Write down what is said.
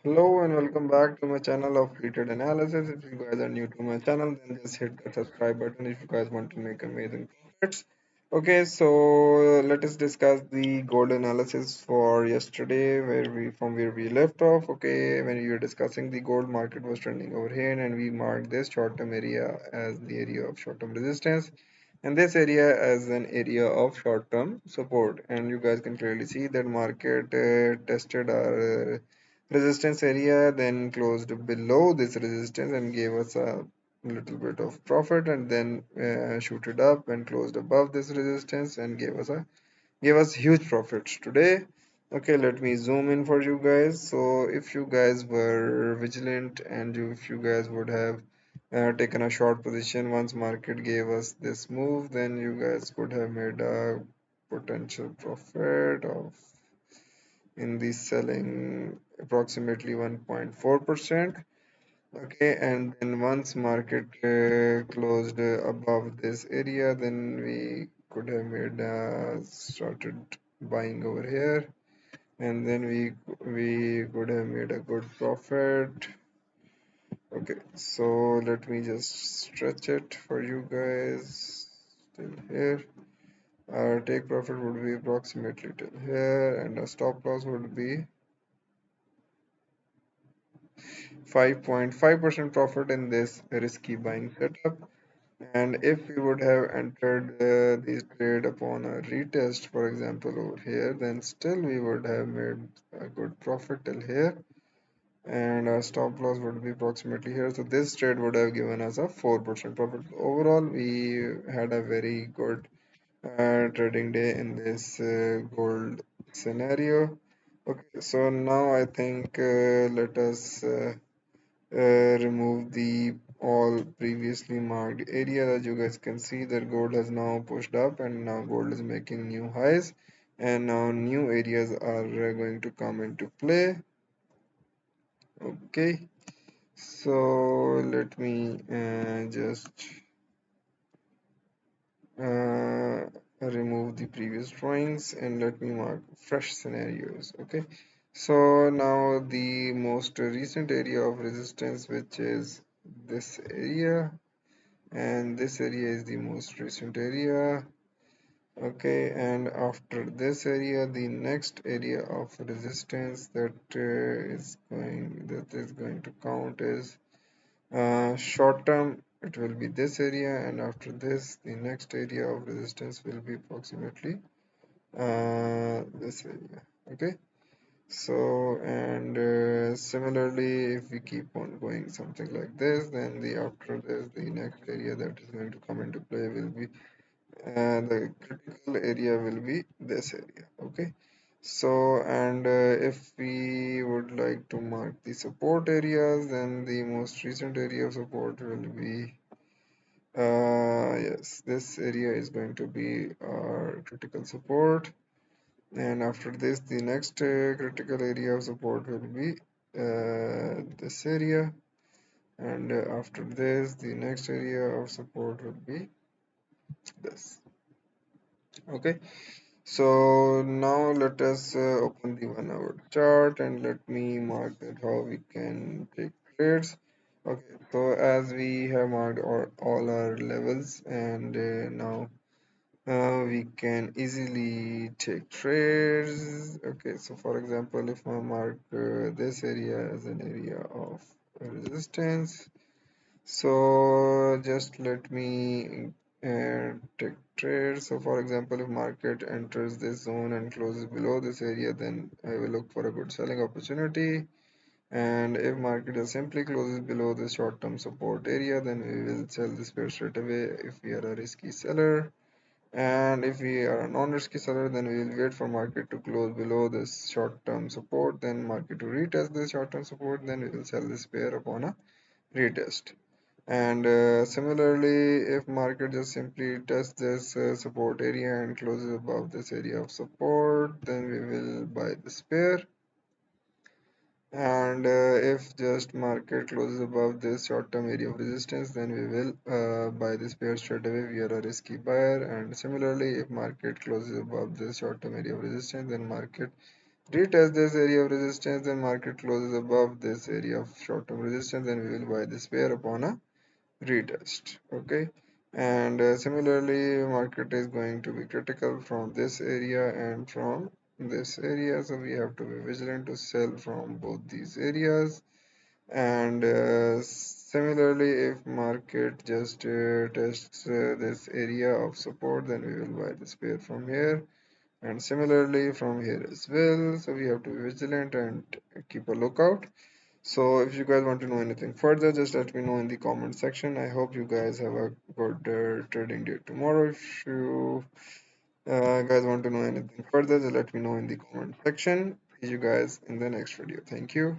Hello and welcome back to my channel of heated analysis. If you guys are new to my channel, then just hit the subscribe button if you guys want to make amazing profits. Okay, so let us discuss the gold analysis for yesterday, where we left off. Okay, when we were discussing the gold market was trending over here, and we marked this short-term area as the area of short-term resistance, and this area as an area of short-term support. And you guys can clearly see that market tested our resistance area, then closed below this resistance and gave us a little bit of profit, and then shooted up and closed above this resistance and gave us huge profits today. Okay, let me zoom in for you guys. So if you guys were vigilant and if you guys would have taken a short position once market gave us this move, then you guys could have made a potential profit of in the selling approximately 1.4%. Okay, and then once market closed above this area, then we could have made started buying over here, and then we could have made a good profit. Okay, so let me just stretch it for you guys till here. Our take profit would be approximately till here, and our stop loss would be 5.5% profit in this risky buying setup. And if we would have entered this trade upon a retest, for example, over here, then still we would have made a good profit till here. And our stop loss would be approximately here. So this trade would have given us a 4% profit. Overall, we had a very good trading day in this gold scenario. Okay, so now I think let us remove the all previously marked area. As you guys can see that gold has now pushed up, and now gold is making new highs, and now new areas are going to come into play. Okay, so let me just uh, remove the previous drawings and let me mark fresh scenarios. Okay, so now the most recent area of resistance, which is this area, and this area is the most recent area. Okay, and after this area, the next area of resistance that is going to count is short term. It will be this area, and after this the next area of resistance will be approximately this area. Okay, so and similarly, if we keep on going something like this, then the after this the next area that is going to come into play will be the critical area will be this area. Okay, so and if we would like to mark the support areas, then the most recent area of support will be yes, this area is going to be our critical support, and after this the next critical area of support will be this area, and after this the next area of support will be this. Okay, so now let us open the 1 hour chart and let me mark that how we can take trades. Okay, so as we have marked all our levels, and now we can easily take trades. Okay, so for example, if I mark this area as an area of resistance, so just let me take trades. So for example, if market enters this zone and closes below this area, then I will look for a good selling opportunity. And if market just simply closes below the short-term support area, then we will sell this pair straight away if we are a risky seller. And if we are a non-risky seller, then we will wait for market to close below this short-term support, then market to retest this short-term support, then we will sell this pair upon a retest. And similarly, if market just simply tests this support area and closes above this area of support, then we will buy this pair. And if just market closes above this short-term area of resistance, then we will buy this pair straight away. We are a risky buyer. And similarly, if market closes above this short-term area of resistance, then market retest this area of resistance, then market closes above this area of short-term resistance, then we will buy this pair upon a retest. Okay, and similarly market is going to be critical from this area and from this area, so we have to be vigilant to sell from both these areas. And similarly, if market just tests this area of support, then we will buy this pair from here, and similarly from here as well. So we have to be vigilant and keep a lookout. So if you guys want to know anything further, just let me know in the comment section. I hope you guys have a good trading day tomorrow. If you guys want to know anything further, just let me know in the comment section. See you guys in the next video. Thank you.